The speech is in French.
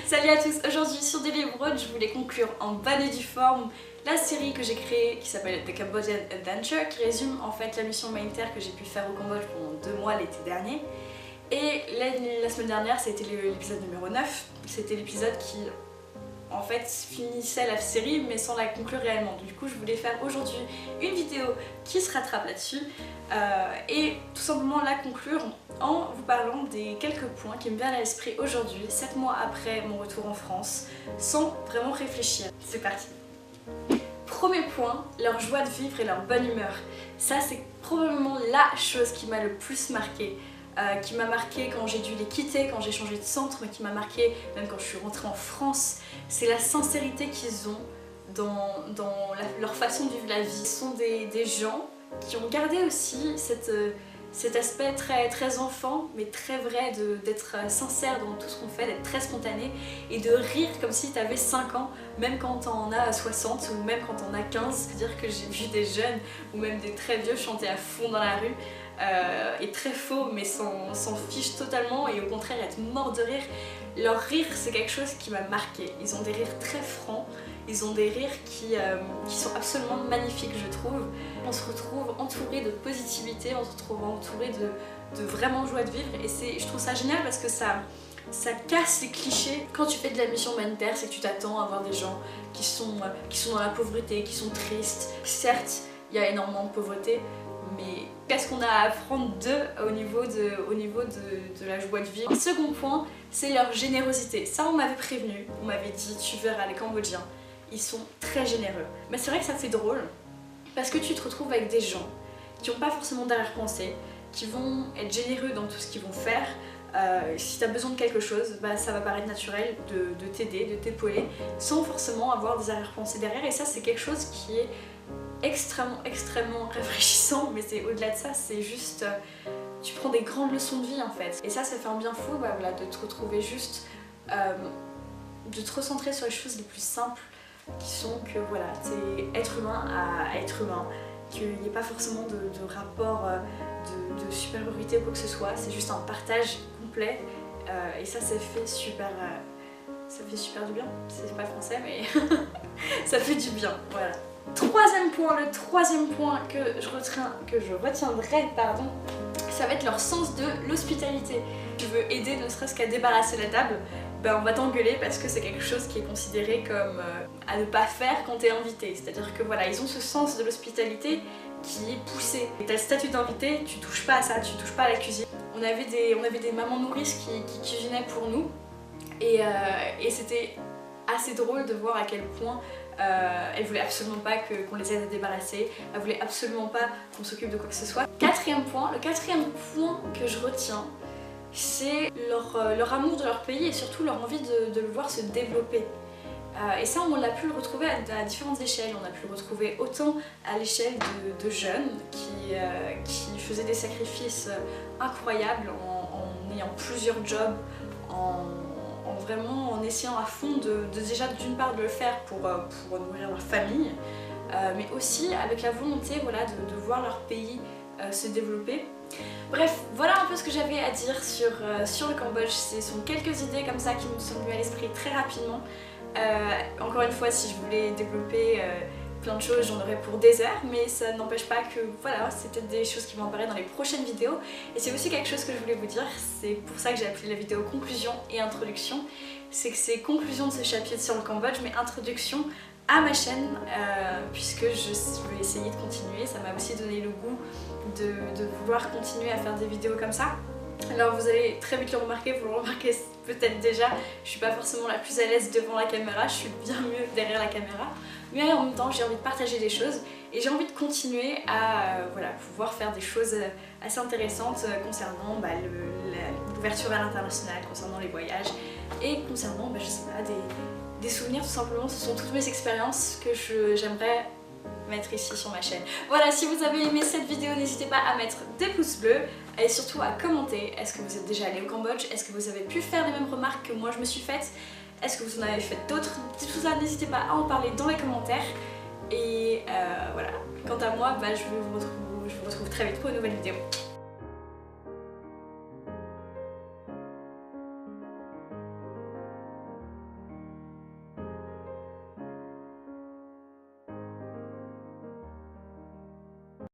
Salut à tous, aujourd'hui sur Daily Abroad, je voulais conclure en bonne et due forme la série que j'ai créée qui s'appelle The Cambodian Adventure, qui résume en fait la mission humanitaire que j'ai pu faire au Cambodge pendant 2 mois l'été dernier. Et la semaine dernière, c'était l'épisode numéro 9, c'était l'épisode qui en fait finissait la série mais sans la conclure réellement. Du coup je voulais faire aujourd'hui une vidéo qui se rattrape là-dessus et tout simplement la conclure en vous parlant des quelques points qui me viennent à l'esprit aujourd'hui, 7 mois après mon retour en France, sans vraiment réfléchir. C'est parti. Premier point, leur joie de vivre et leur bonne humeur. Ça c'est probablement la chose qui m'a le plus marquée. Qui m'a marqué quand j'ai dû les quitter, quand j'ai changé de centre, mais qui m'a marqué même quand je suis rentrée en France. C'est la sincérité qu'ils ont dans leur façon de vivre la vie. Ce sont des gens qui ont gardé aussi cet aspect très enfant, mais très vrai d'être sincère dans tout ce qu'on fait, d'être très spontané et de rire comme si tu avais 5 ans, même quand t'en as 60 ou même quand t'en as 15. C'est-à-dire que j'ai vu des jeunes ou même des très vieux chanter à fond dans la rue. Et très faux mais s'en fichent totalement et au contraire être morts de rire. Leur rire c'est quelque chose qui m'a marqué. Ils ont des rires très francs, ils ont des rires qui sont absolument magnifiques je trouve. On se retrouve entouré de positivité, on se retrouve entouré de vraiment joie de vivre et je trouve ça génial parce que ça casse les clichés. Quand tu fais de la mission humanitaire, c'est que tu t'attends à voir des gens qui sont dans la pauvreté, qui sont tristes. Certes, il y a énormément de pauvreté, mais qu'est-ce qu'on a à apprendre d'eux au niveau de la joie de vivre. Le second point, c'est leur générosité. Ça, on m'avait prévenu, on m'avait dit, tu verras, les Cambodgiens, ils sont très généreux. Mais c'est vrai que ça fait drôle, parce que tu te retrouves avec des gens qui n'ont pas forcément d'arrière-pensée, qui vont être généreux dans tout ce qu'ils vont faire. Si tu as besoin de quelque chose, bah, ça va paraître naturel de t'aider, de t'épauler, sans forcément avoir des arrière-pensées derrière. Et ça, c'est quelque chose qui est extrêmement réfléchissant, mais c'est au-delà de ça, c'est juste tu prends des grandes leçons de vie en fait. Et ça fait un bien fou bah, voilà, de te retrouver juste de te recentrer sur les choses les plus simples qui sont que voilà, t'es être humain à être humain, qu'il n'y ait pas forcément de rapport de supériorité ou quoi que ce soit, c'est juste un partage complet et ça fait super du bien, c'est pas français mais ça fait du bien, voilà. Troisième point, le troisième point que je retiendrai, ça va être leur sens de l'hospitalité. Tu veux aider ne serait-ce qu'à débarrasser la table, ben on va t'engueuler parce que c'est quelque chose qui est considéré comme à ne pas faire quand t'es invité. C'est-à-dire que voilà, ils ont ce sens de l'hospitalité qui est poussé. T'as le statut d'invité, tu touches pas à ça, tu touches pas à la cuisine. On avait des mamans nourrices qui cuisinaient pour nous et c'était assez drôle de voir à quel point elle voulait absolument pas qu'on les aide à débarrasser, elle voulait absolument pas qu'on s'occupe de quoi que ce soit. Le quatrième point que je retiens, c'est leur amour de leur pays et surtout leur envie de le voir se développer. Et ça on l'a pu le retrouver à différentes échelles. On a pu le retrouver autant à l'échelle de jeunes qui faisaient des sacrifices incroyables en ayant plusieurs jobs, vraiment en essayant à fond déjà d'une part de le faire pour nourrir leur famille, mais aussi avec la volonté voilà, de voir leur pays se développer. Bref, voilà un peu ce que j'avais à dire sur le Cambodge. Ce sont quelques idées comme ça qui me sont venues à l'esprit très rapidement. Encore une fois, si je voulais développer plein de choses, j'en aurais pour des heures, mais ça n'empêche pas que voilà, c'est peut-être des choses qui vont apparaître dans les prochaines vidéos. Et c'est aussi quelque chose que je voulais vous dire, c'est pour ça que j'ai appelé la vidéo conclusion et introduction. C'est que c'est conclusion de ce chapitre sur le Cambodge, mais introduction à ma chaîne, puisque je vais essayer de continuer. Ça m'a aussi donné le goût de vouloir continuer à faire des vidéos comme ça. Alors vous allez très vite le remarquer, vous le remarquez peut-être déjà, je suis pas forcément la plus à l'aise devant la caméra, je suis bien mieux derrière la caméra, mais en même temps j'ai envie de partager des choses et j'ai envie de continuer à voilà, pouvoir faire des choses assez intéressantes concernant bah, l'ouverture à l'international, concernant les voyages et concernant bah, je sais pas, des souvenirs tout simplement. Ce sont toutes mes expériences que j'aimerais mettre ici sur ma chaîne. Voilà, si vous avez aimé cette vidéo, n'hésitez pas à mettre des pouces bleus et surtout à commenter. Est-ce que vous êtes déjà allé au Cambodge? Est-ce que vous avez pu faire les mêmes remarques que moi je me suis faites? Est-ce que vous en avez fait d'autres? Tout ça, n'hésitez pas à en parler dans les commentaires. Et voilà, quant à moi, bah, je vous retrouve très vite pour une nouvelle vidéo.